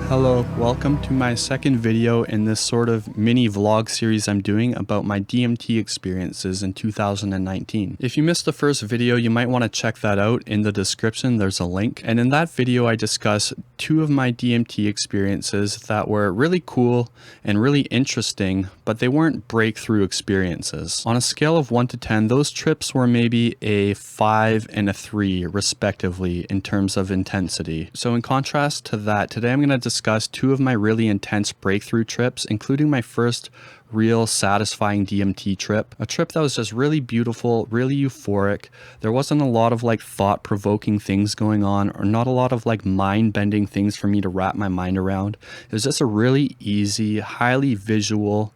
Hello, welcome to my second video in this sort of mini vlog series I'm doing about my DMT experiences in 2019. If you missed the first video, you might want to check that out. In the description, there's a link. And in that video, I discuss two of my DMT experiences that were really cool and really interesting, but they weren't breakthrough experiences. On a scale of 1 to 10, those trips were maybe a 5 and a 3 respectively in terms of intensity. So in contrast to that, today I'm going to discuss two of my really intense breakthrough trips, including my first real satisfying DMT trip. A trip that was just really beautiful, really euphoric. There wasn't a lot of like thought-provoking things going on, or not a lot of like mind-bending things for me to wrap my mind around. It was just a really easy, highly visual,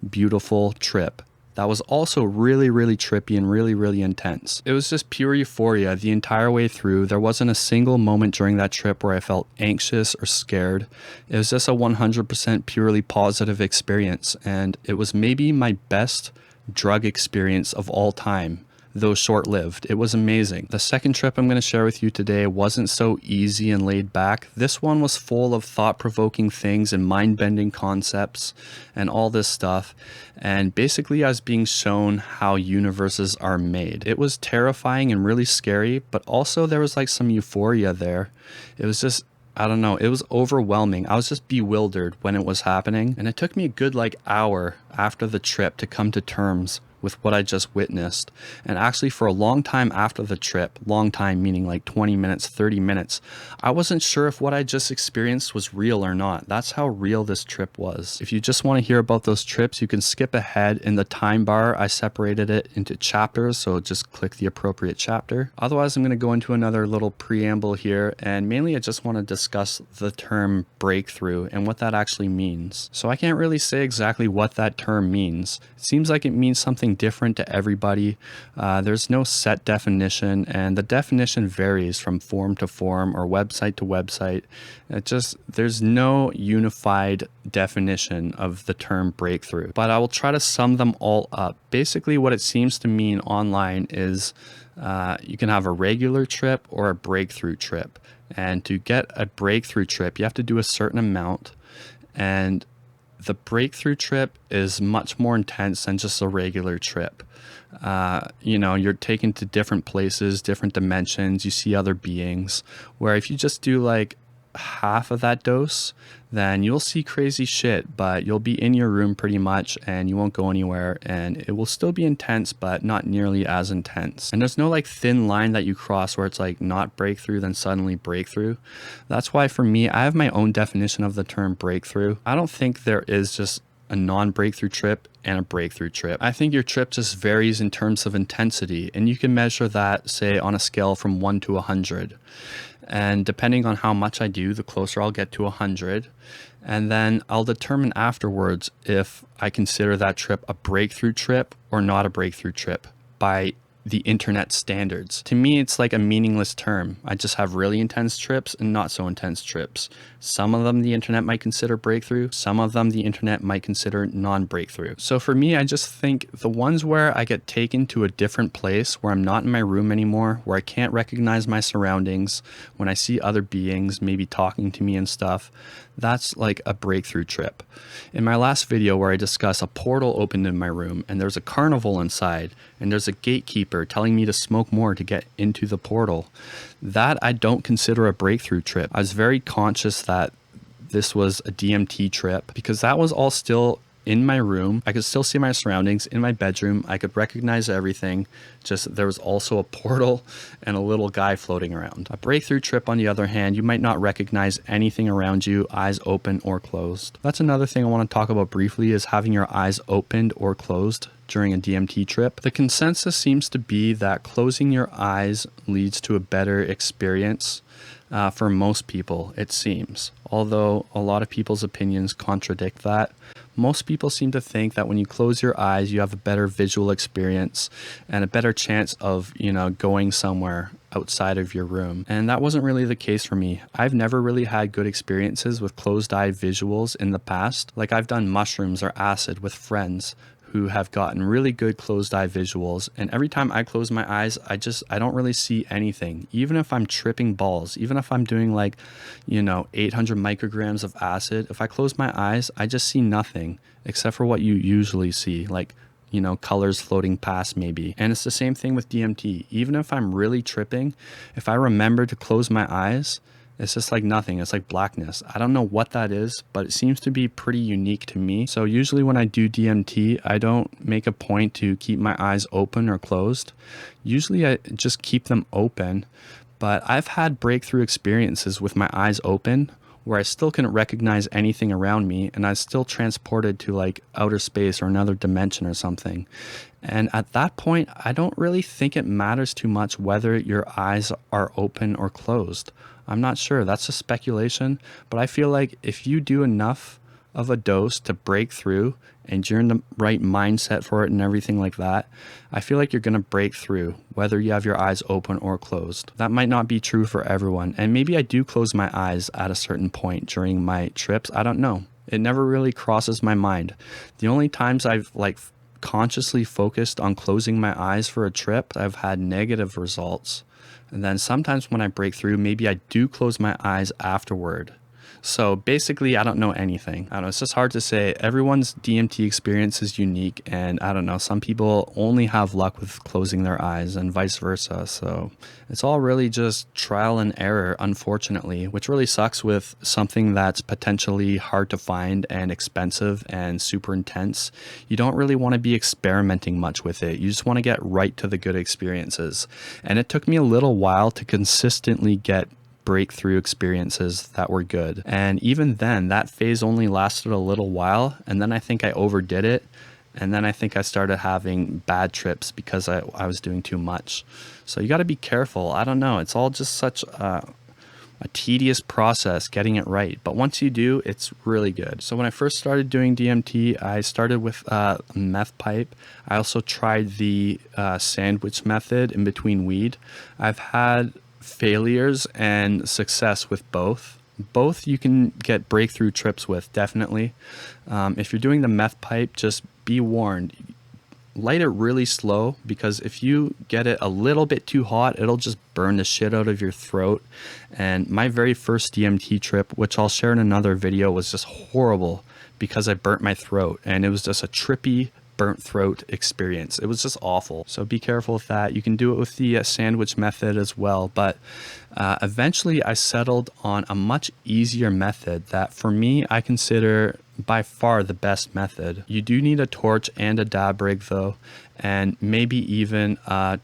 beautiful trip that was also really trippy and really intense. It was just pure euphoria the entire way through. There wasn't a single moment during that trip where I felt anxious or scared. It was just a 100% purely positive experience, and it was maybe my best drug experience of all time. Though short-lived. It was amazing. The second trip I'm going to share with you today wasn't so easy and laid back. This one was full of thought-provoking things and mind-bending concepts and all this stuff. And basically I was being shown how universes are made. It was terrifying and really scary, but also there was like some euphoria there. It was just, I don't know, it was overwhelming. I was just bewildered when it was happening. And it took me a good like hour after the trip to come to terms with what I just witnessed. And actually for a long time after the trip, long time meaning like 20 minutes, 30 minutes, I wasn't sure if what I just experienced was real or not. That's how real this trip was. If you just want to hear about those trips, you can skip ahead. In the time bar, I separated it into chapters, so just click the appropriate chapter. Otherwise, I'm going to go into another little preamble here, and mainly I just want to discuss the term breakthrough and what that actually means. So I can't really say exactly what that term means. It seems like it means something different to everybody. There's no set definition, and the definition varies from form to form or website to website. There's no unified definition of the term breakthrough, but I will try to sum them all up. Basically what it seems to mean online is you can have a regular trip or a breakthrough trip, and to get a breakthrough trip you have to do a certain amount, and the breakthrough trip is much more intense than just a regular trip. You're taken to different places, different dimensions, you see other beings, where if you just do like half of that dose, then you'll see crazy shit, but you'll be in your room pretty much and you won't go anywhere, and it will still be intense, but not nearly as intense. And there's no like thin line that you cross where it's like not breakthrough then suddenly breakthrough. That's why for me, I have my own definition of the term breakthrough. I don't think there is just a non-breakthrough trip and a breakthrough trip. I think your trip just varies in terms of intensity, and you can measure that, say, on a scale from 1 to 100. And depending on how much I do, the closer I'll get to 100. And then I'll determine afterwards if I consider that trip a breakthrough trip or not a breakthrough trip by the internet standards. To me, it's like a meaningless term. I just have really intense trips and not so intense trips. Some of them the internet might consider breakthrough. Some of them the internet might consider non-breakthrough. So for me, I just think the ones where I get taken to a different place, where I'm not in my room anymore, where I can't recognize my surroundings, when I see other beings maybe talking to me and stuff, that's like a breakthrough trip. In my last video where I discuss a portal opened in my room and there's a carnival inside and there's a gatekeeper telling me to smoke more to get into the portal, that I don't consider a breakthrough trip. I was very conscious that this was a DMT trip because that was all still in my room. I could still see my surroundings in my bedroom. I could recognize everything. Just there was also a portal and a little guy floating around. A breakthrough trip, on the other hand, you might not recognize anything around you, eyes open or closed. That's another thing I want to talk about briefly, is having your eyes opened or closed during a DMT trip. The consensus seems to be that closing your eyes leads to a better experience for most people, it seems. Although a lot of people's opinions contradict that. Most people seem to think that when you close your eyes, you have a better visual experience and a better chance of, going somewhere outside of your room. And that wasn't really the case for me. I've never really had good experiences with closed eye visuals in the past. Like I've done mushrooms or acid with friends who have gotten really good closed eye visuals, and every time I close my eyes, I don't really see anything. Even if I'm tripping balls, even if I'm doing like, 800 micrograms of acid, if I close my eyes, I just see nothing except for what you usually see, like colors floating past maybe. And it's the same thing with DMT. Even if I'm really tripping, if I remember to close my eyes, it's just like nothing. It's like blackness. I don't know what that is, but it seems to be pretty unique to me. So usually when I do DMT, I don't make a point to keep my eyes open or closed. Usually I just keep them open, but I've had breakthrough experiences with my eyes open where I still couldn't recognize anything around me, and I was still transported to like outer space or another dimension or something. And at that point, I don't really think it matters too much whether your eyes are open or closed. I'm not sure. That's a speculation, but I feel like if you do enough of a dose to break through and you're in the right mindset for it and everything like that, I feel like you're going to break through whether you have your eyes open or closed. That might not be true for everyone, and maybe I do close my eyes at a certain point during my trips. I don't know. It never really crosses my mind. The only times I've consciously focused on closing my eyes for a trip, I've had negative results. And then sometimes when I break through, maybe I do close my eyes afterward. So basically, I don't know anything. I don't know. It's just hard to say. Everyone's DMT experience is unique. And I don't know. Some people only have luck with closing their eyes and vice versa. So it's all really just trial and error, unfortunately, which really sucks with something that's potentially hard to find and expensive and super intense. You don't really want to be experimenting much with it. You just want to get right to the good experiences. And it took me a little while to consistently get breakthrough experiences that were good. And even then, that phase only lasted a little while, and then I think I overdid it, and then I think I started having bad trips because I was doing too much. So you got to be careful. I don't know. It's all just such a tedious process getting it right, but once you do, it's really good. So when I first started doing DMT, I started with a meth pipe. I also tried the sandwich method in between weed. I've had failures and success with both. Both you can get breakthrough trips with, definitely. If you're doing the meth pipe, just be warned. Light it really slow, because if you get it a little bit too hot, it'll just burn the shit out of your throat. And my very first DMT trip, which I'll share in another video, was just horrible because I burnt my throat, and it was just a trippy burnt throat experience. It was just awful. So be careful with that. You can do it with the sandwich method as well, but eventually I settled on a much easier method that for me I consider by far the best method. You do need a torch and a dab rig though, and maybe even a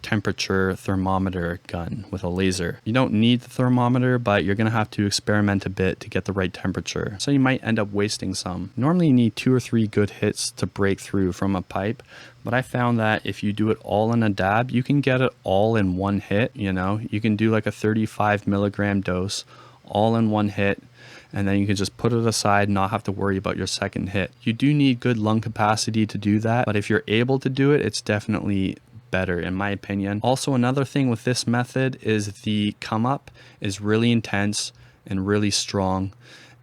temperature thermometer gun with a laser. You don't need the thermometer, but you're gonna have to experiment a bit to get the right temperature. So you might end up wasting some. Normally you need 2 or 3 good hits to break through from a pipe, but I found that if you do it all in a dab, you can get it all in one hit. You can do like a 35 milligram dose all in one hit, and then you can just put it aside and not have to worry about your second hit. You do need good lung capacity to do that, but if you're able to do it, it's definitely better in my opinion. Also, another thing with this method is the come up is really intense and really strong,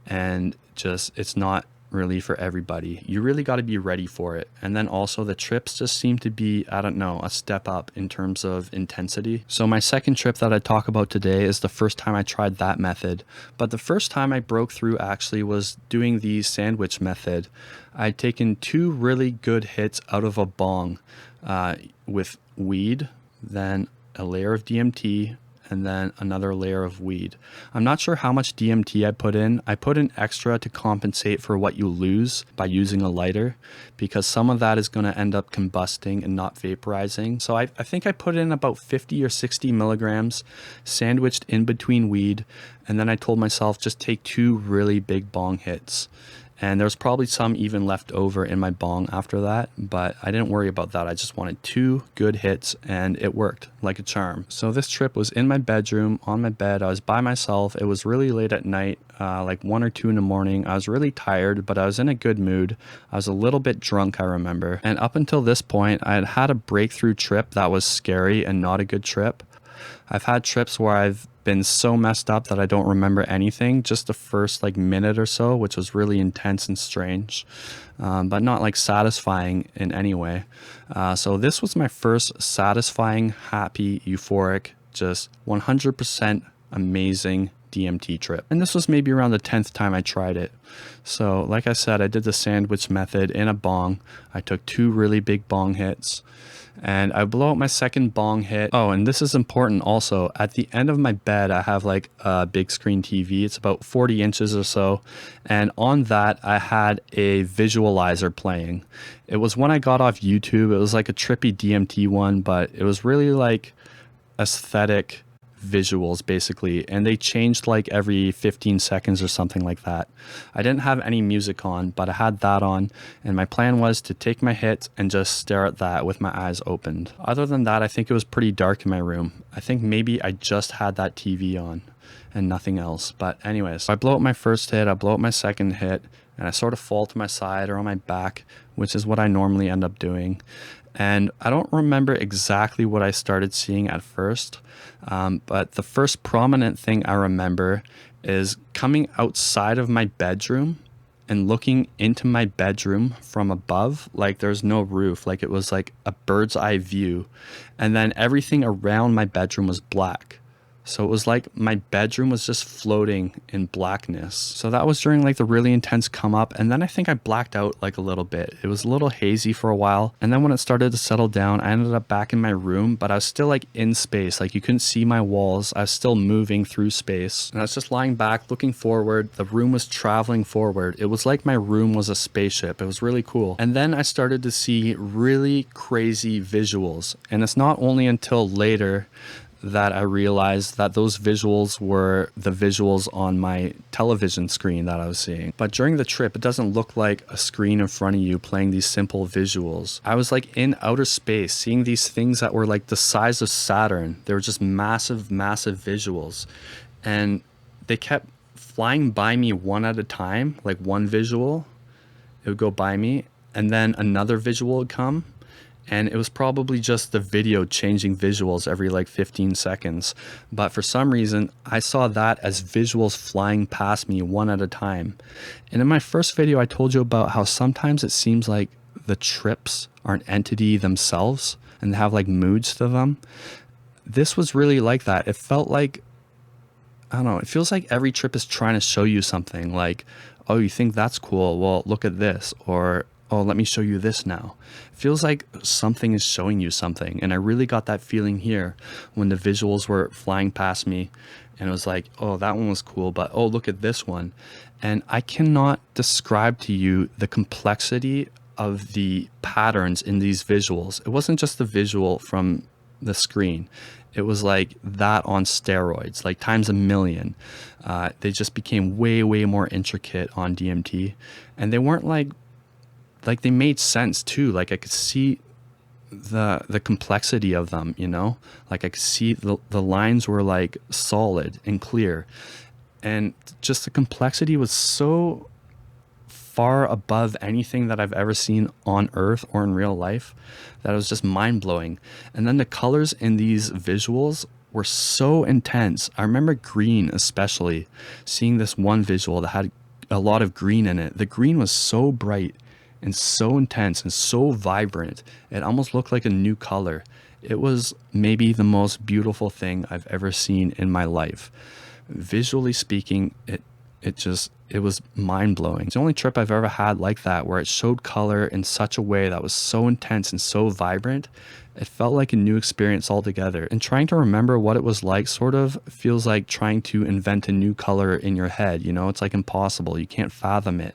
and just it's not really for everybody. You really got to be ready for it. And then also the trips just seem to be, I don't know, a step up in terms of intensity. So my second trip that I talk about today is the first time I tried that method. But the first time I broke through actually was doing the sandwich method. I'd taken 2 really good hits out of a bong with weed, then a layer of DMT, and then another layer of weed. I'm not sure how much DMT I put in. I put in extra to compensate for what you lose by using a lighter, because some of that is going to end up combusting and not vaporizing. So I think I put in about 50 or 60 milligrams sandwiched in between weed, and then I told myself just take 2 really big bong hits. And there's probably some even left over in my bong after that, but I didn't worry about that. I just wanted 2 good hits, and it worked like a charm. So this trip was in my bedroom, on my bed. I was by myself. It was really late at night, like 1 or 2 in the morning. I was really tired, but I was in a good mood. I was a little bit drunk, I remember. And up until this point, I had had a breakthrough trip that was scary and not a good trip. I've had trips where I've been so messed up that I don't remember anything, just the first like minute or so, which was really intense and strange, but not like satisfying in any way. So this was my first satisfying, happy, euphoric, just 100% amazing DMT trip. And this was maybe around the 10th time I tried it. So like I said, I did the sandwich method in a bong. I took 2 really big bong hits, and I blow out my second bong hit. Oh, and this is important also. At the end of my bed, I have like a big screen TV. It's about 40 inches or so. And on that, I had a visualizer playing. It was one I got off YouTube. It was like a trippy DMT one, but it was really like aesthetic visuals basically, and they changed like every 15 seconds or something like that. I didn't have any music on, but I had that on, and my plan was to take my hit and just stare at that with my eyes opened. Other than that, I think it was pretty dark in my room. I think maybe I just had that TV on and nothing else. But anyways, I blow up my first hit, I blow up my second hit, and I sort of fall to my side or on my back, which is what I normally end up doing. And I don't remember exactly what I started seeing at first, but the first prominent thing I remember is coming outside of my bedroom and looking into my bedroom from above. Like there's no roof, like it was like a bird's eye view, and then everything around my bedroom was black. So it was like my bedroom was just floating in blackness. So that was during like the really intense come up. And then I think I blacked out like a little bit. It was a little hazy for a while. And then when it started to settle down, I ended up back in my room, but I was still like in space. Like you couldn't see my walls. I was still moving through space. And I was just lying back, looking forward. The room was traveling forward. It was like my room was a spaceship. It was really cool. And then I started to see really crazy visuals. And it's not only until later that I realized that those visuals were the visuals on my television screen that I was seeing. But during the trip, it doesn't look like a screen in front of you playing these simple visuals. I was like in outer space, seeing these things that were like the size of Saturn. They were just massive, massive visuals. And they kept flying by me one at a time, like one visual, it would go by me, and then another visual would come. And it was probably just the video changing visuals every like 15 seconds. But for some reason, I saw that as visuals flying past me one at a time. And in my first video, I told you about how sometimes it seems like the trips are an entity themselves and have like moods to them. This was really like that. It felt like, I don't know, it feels like every trip is trying to show you something like, oh, you think that's cool? Well, look at this. Or, oh, let me show you this now. It feels like something is showing you something. And I really got that feeling here when the visuals were flying past me. And it was like, oh, that one was cool, but oh, look at this one. And I cannot describe to you the complexity of the patterns in these visuals. It wasn't just the visual from the screen. It was like that on steroids, like times a million. They just became way, way more intricate on DMT. And they weren't like they made sense too. Like I could see the complexity of them, you know, like I could see the lines were like solid and clear, and just the complexity was so far above anything that I've ever seen on Earth or in real life that it was just mind-blowing. And then the colors in these visuals were so intense. I remember green, especially seeing this one visual that had a lot of green in it. The green was so bright and so intense and so vibrant. It almost looked like a new color. It was maybe the most beautiful thing I've ever seen in my life. Visually speaking, it was mind-blowing. It's the only trip I've ever had like that, where it showed color in such a way that was so intense and so vibrant. It felt like a new experience altogether. And trying to remember what it was like sort of feels like trying to invent a new color in your head. You know, it's like impossible. You can't fathom it.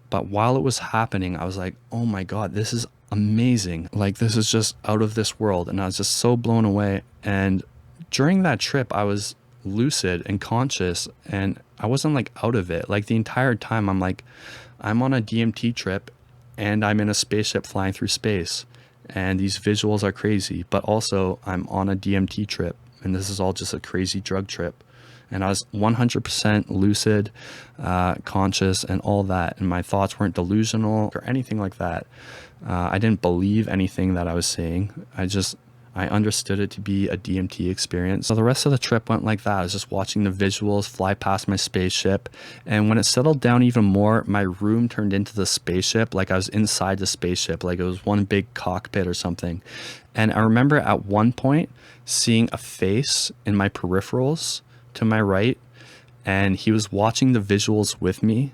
But while it was happening, I was like, oh my God, this is amazing. Like, this is just out of this world. And I was just so blown away. And during that trip, I was lucid and conscious, and I wasn't like out of it. Like the entire time, I'm like, I'm on a DMT trip and I'm in a spaceship flying through space. And these visuals are crazy, but also I'm on a DMT trip. And this is all just a crazy drug trip. And I was 100% lucid, conscious, and all that. And my thoughts weren't delusional or anything like that. I didn't believe anything that I was saying. I understood it to be a DMT experience. So the rest of the trip went like that. I was just watching the visuals fly past my spaceship. And when it settled down even more, my room turned into the spaceship. Like I was inside the spaceship, like it was one big cockpit or something. And I remember at one point seeing a face in my peripherals to my right, and he was watching the visuals with me.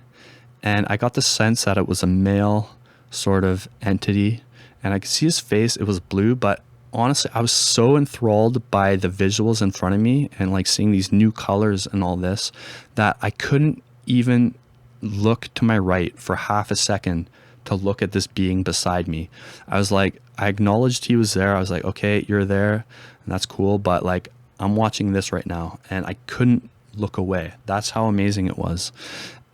And I got the sense that it was a male sort of entity, and I could see his face. It was blue, but honestly, I was so enthralled by the visuals in front of me and like seeing these new colors and all this that I couldn't even look to my right for half a second to look at this being beside me. I was like, I acknowledged he was there. I was like, okay, you're there, and that's cool, but like I'm watching this right now, and I couldn't look away. That's how amazing it was.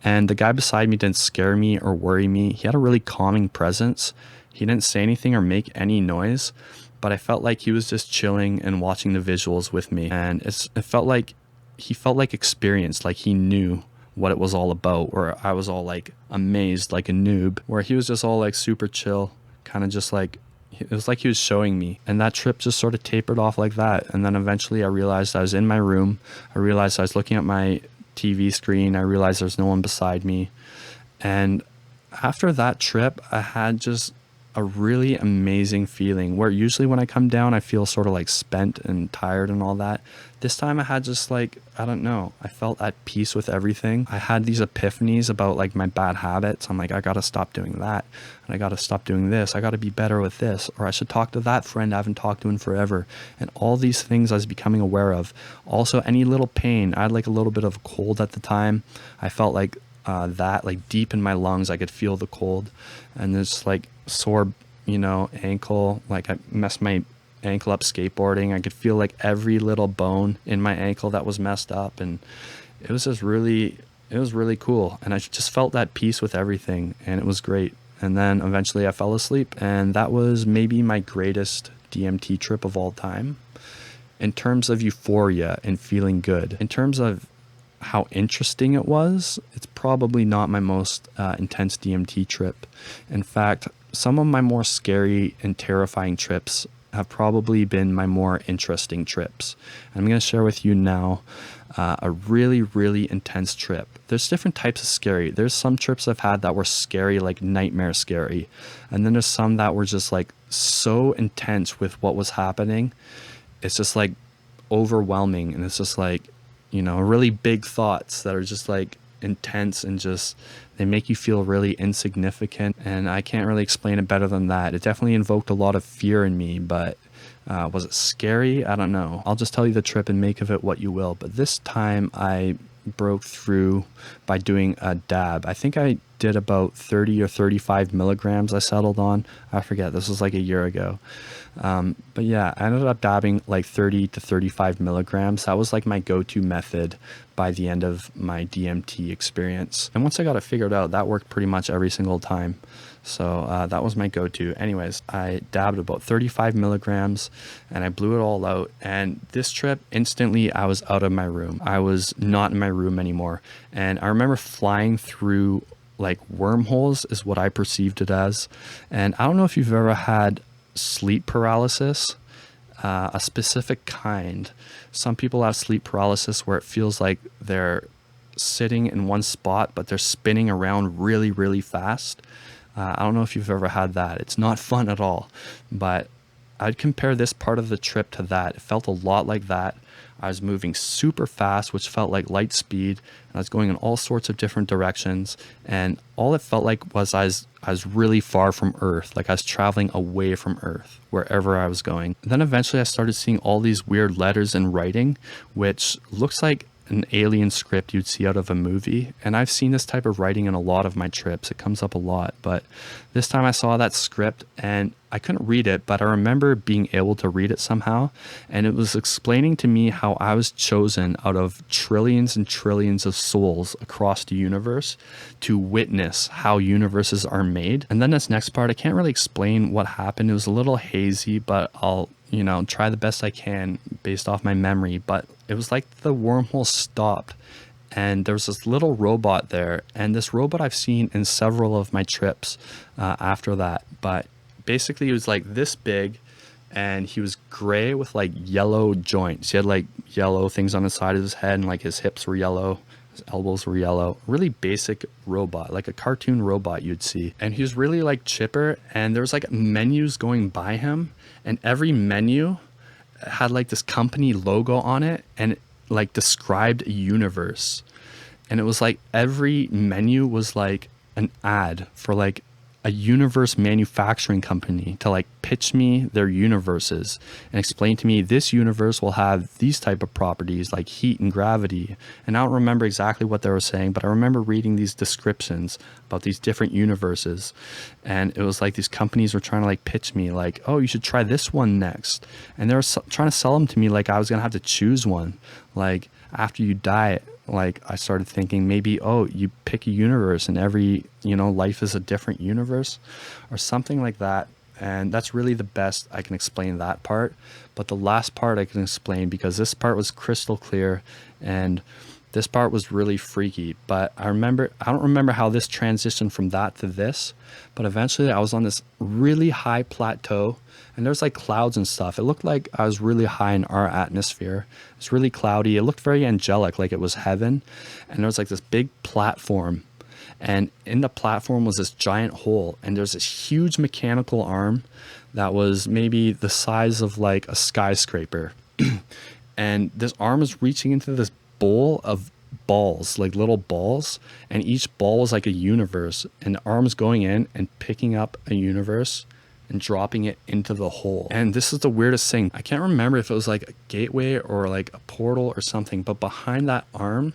And the guy beside me didn't scare me or worry me. He had a really calming presence. He didn't say anything or make any noise, but I felt like he was just chilling and watching the visuals with me. And it felt like he felt like experienced, like he knew what it was all about, where I was all like amazed like a noob, where he was just all like super chill, kind of just like, it was like he was showing me. And that trip just sort of tapered off like that. And then eventually I realized I was in my room. I realized I was looking at my TV screen. I realized there's no one beside me. And after that trip, I had just a really amazing feeling, where usually when I come down, I feel sort of like spent and tired and all that. This time I had just like, I don't know, I felt at peace with everything. I had these epiphanies about like my bad habits. I'm like, I gotta stop doing that, and I gotta stop doing this. I gotta be better with this, or I should talk to that friend I haven't talked to in forever. And all these things I was becoming aware of. Also, any little pain. I had like a little bit of a cold at the time. I felt like that like deep in my lungs, I could feel the cold, and this like sore, ankle. Like I messed my ankle up skateboarding. I could feel like every little bone in my ankle that was messed up, and it was really cool. And I just felt that peace with everything, and it was great. And then eventually I fell asleep, and that was maybe my greatest DMT trip of all time. In terms of euphoria and feeling good, in terms of how interesting it was, it's probably not my most intense DMT trip. In fact, some of my more scary and terrifying trips have probably been my more interesting trips. I'm going to share with you now a really, really intense trip. There's different types of scary. There's some trips I've had that were scary, like nightmare scary. And then there's some that were just like so intense with what was happening. It's just like overwhelming. And it's just like, really big thoughts that are just like intense, and just they make you feel really insignificant. And I can't really explain it better than that. It definitely invoked a lot of fear in me, but was it scary? I don't know. I'll just tell you the trip and make of it what you will. But this time I broke through by doing a dab. I think I did about 30 or 35 milligrams I settled on. I forget, this was like a year ago. But yeah, I ended up dabbing like 30 to 35 milligrams. That was like my go-to method by the end of my DMT experience. And once I got it figured out, that worked pretty much every single time. So that was my go-to. Anyways, I dabbed about 35 milligrams and I blew it all out. And this trip, instantly I was out of my room. I was not in my room anymore. And I remember flying through like wormholes is what I perceived it as. And I don't know if you've ever had sleep paralysis, a specific kind. Some people have sleep paralysis where it feels like they're sitting in one spot, but they're spinning around really, really fast. I don't know if you've ever had that. It's not fun at all, but I'd compare this part of the trip to that. It felt a lot like that. I was moving super fast, which felt like light speed, and I was going in all sorts of different directions, and all it felt like was I was really far from Earth, like I was traveling away from Earth, wherever I was going. And then eventually I started seeing all these weird letters and writing, which looks like an alien script you'd see out of a movie. And I've seen this type of writing in a lot of my trips. It comes up a lot, but this time I saw that script and I couldn't read it, but I remember being able to read it somehow. And it was explaining to me how I was chosen out of trillions and trillions of souls across the universe to witness how universes are made. And then this next part, I can't really explain what happened. It was a little hazy, but I'll try the best I can based off my memory. But it was like the wormhole stopped and there was this little robot there. And this robot I've seen in several of my trips after that. But basically it was like this big, and he was gray with like yellow joints. He had like yellow things on the side of his head, and like his hips were yellow, his elbows were yellow. Really basic robot, like a cartoon robot you'd see. And he was really like chipper, and there was like menus going by him, and every menu had like this company logo on it, and it like described a universe. And it was like every menu was like an ad for like a universe manufacturing company to like pitch me their universes and explain to me this universe will have these type of properties like heat and gravity. And I don't remember exactly what they were saying, but I remember reading these descriptions about these different universes. And it was like these companies were trying to like pitch me like, oh, you should try this one next. And they were trying to sell them to me like I was gonna have to choose one. Like after you die, like I started thinking maybe, oh, you pick a universe and every, life is a different universe or something like that. And that's really the best I can explain that part. But the last part I can explain, because this part was crystal clear and this part was really freaky. But I don't remember how this transitioned from that to this, but eventually I was on this really high plateau and there's like clouds and stuff. It looked like I was really high in our atmosphere. It's really cloudy. It looked very angelic, like it was heaven. And there was like this big platform, and in the platform was this giant hole, and there's this huge mechanical arm that was maybe the size of like a skyscraper. And this arm was reaching into this bowl of balls, like little balls, and each ball was like a universe, and the arm's going in and picking up a universe and dropping it into the hole. And this is the weirdest thing. I can't remember if it was like a gateway or like a portal or something, but behind that arm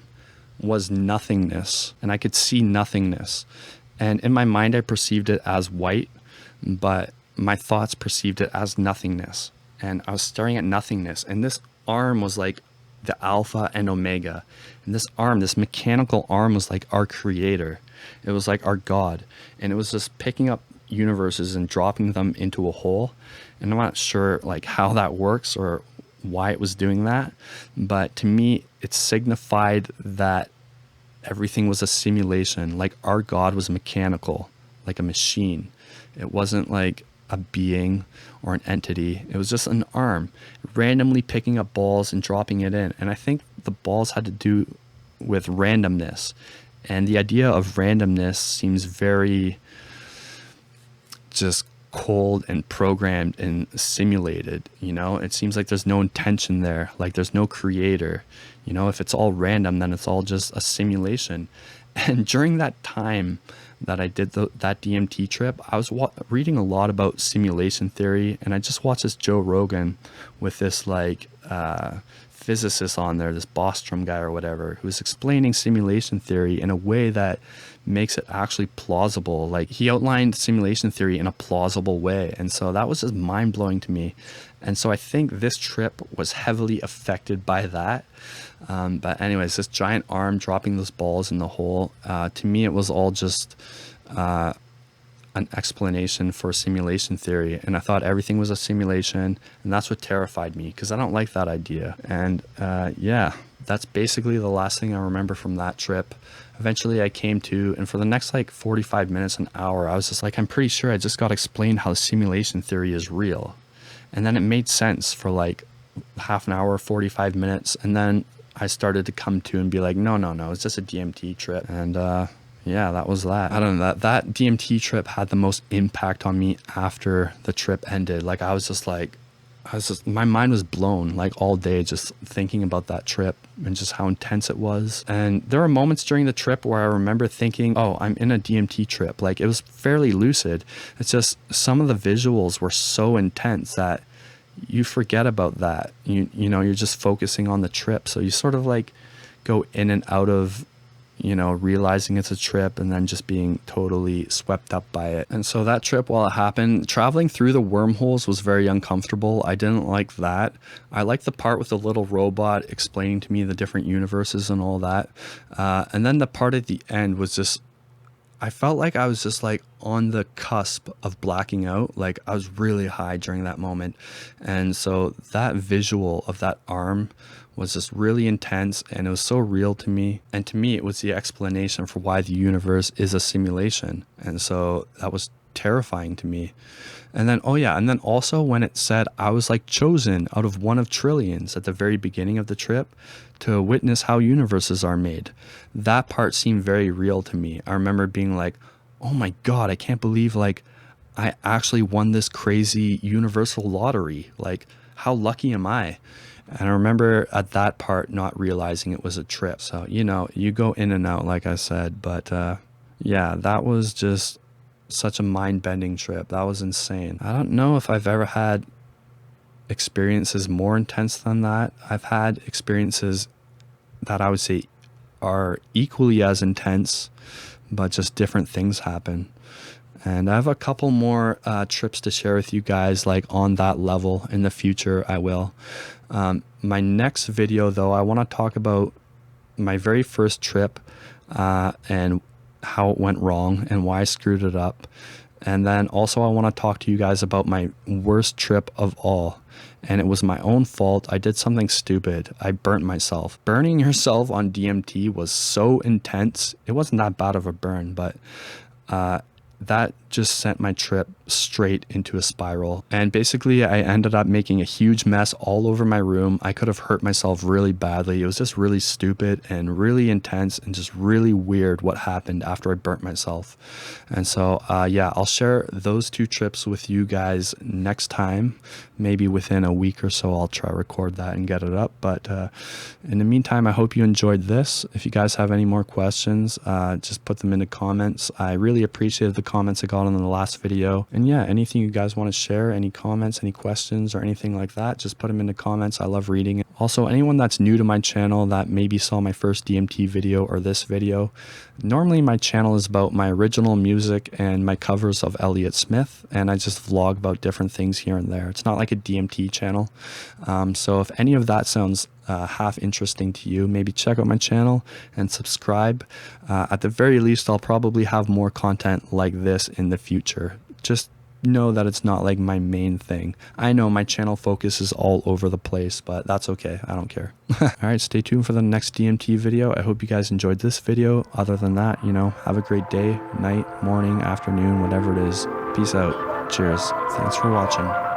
was nothingness, and I could see nothingness. And in my mind, I perceived it as white, but my thoughts perceived it as nothingness. And I was staring at nothingness, and this arm was like the alpha and omega. And this arm, this mechanical arm, was like our creator. It was like our God. And it was just picking up universes and dropping them into a hole. And I'm not sure like how that works or why it was doing that, but to me it signified that everything was a simulation. Like our God was mechanical, like a machine. It wasn't like a being or an entity. It was just an arm randomly picking up balls and dropping it in. And I think the balls had to do with randomness, and the idea of randomness seems very just cold and programmed and simulated. It seems like there's no intention there, like there's no creator. If it's all random, then it's all just a simulation. And during that time that I did that DMT trip, I was reading a lot about simulation theory, and I just watched this Joe Rogan with this like physicist on there, this Bostrom guy or whatever, who's explaining simulation theory in a way that makes it actually plausible. Like he outlined simulation theory in a plausible way, and so that was just mind-blowing to me. And so I think this trip was heavily affected by that. But anyways, this giant arm dropping those balls in the hole, to me it was all just an explanation for simulation theory, and I thought everything was a simulation, and that's what terrified me, because I don't like that idea. And yeah, that's basically the last thing I remember from that trip. Eventually I came to, and for the next like 45 minutes, an hour, I was just like, I'm pretty sure I just got explained how simulation theory is real. And then it made sense for like half an hour, 45 minutes, and then I started to come to and be like, no, it's just a DMT trip. And yeah, that was that. I don't know, that DMT trip had the most impact on me after the trip ended. Like my mind was blown like all day just thinking about that trip and just how intense it was. And there were moments during the trip where I remember thinking, oh, I'm in a DMT trip. Like it was fairly lucid. It's just some of the visuals were so intense that you forget about that. You're just focusing on the trip. So you sort of like go in and out of realizing it's a trip and then just being totally swept up by it. And so that trip, while it happened, traveling through the wormholes was very uncomfortable. I didn't like that. I liked the part with the little robot explaining to me the different universes and all that. And then the part at the end was just, I felt like I was just like on the cusp of blacking out. Like I was really high during that moment. And so that visual of that arm was just really intense, and it was so real to me. And to me, it was the explanation for why the universe is a simulation. And so that was terrifying to me. And then, oh yeah, and then also when it said I was like chosen out of one of trillions at the very beginning of the trip to witness how universes are made, that part seemed very real to me. I remember being like, oh my God, I can't believe like I actually won this crazy universal lottery. Like, how lucky am I? And I remember at that part not realizing it was a trip. So, you know, you go in and out, like I said, but yeah, that was just such a mind-bending trip. That was insane. I don't know if I've ever had experiences more intense than that. I've had experiences that I would say are equally as intense, but just different things happen. And I have a couple more trips to share with you guys, like on that level in the future. I will. My next video, though, I want to talk about my very first trip and how it went wrong and why I screwed it up. And then also I want to talk to you guys about my worst trip of all. And it was my own fault. I did something stupid. I burnt myself. Burning yourself on DMT was so intense. It wasn't that bad of a burn, but that just sent my trip straight into a spiral. And basically I ended up making a huge mess all over my room. I could have hurt myself really badly. It was just really stupid and really intense and just really weird what happened after I burnt myself. And so yeah, I'll share those two trips with you guys next time. Maybe within a week or so I'll try to record that and get it up. But in the meantime, I hope you enjoyed this. If you guys have any more questions, just put them in the comments. I really appreciated the comments I got on the last video. And yeah, anything you guys want to share, any comments, any questions or anything like that, just put them in the comments. I love reading it. Also, anyone that's new to my channel that maybe saw my first DMT video or this video, normally my channel is about my original music and my covers of Elliott Smith, and I just vlog about different things here and there. It's not like a DMT channel. So if any of that sounds half interesting to you, maybe check out my channel and subscribe. At the very least, I'll probably have more content like this in the future. Just know that it's not like my main thing. I know my channel focuses all over the place, but that's okay. I don't care. All right, stay tuned for the next DMT video. I hope you guys enjoyed this video. Other than that, you know, have a great day, night, morning, afternoon, whatever it is. Peace out. Cheers. Thanks for watching.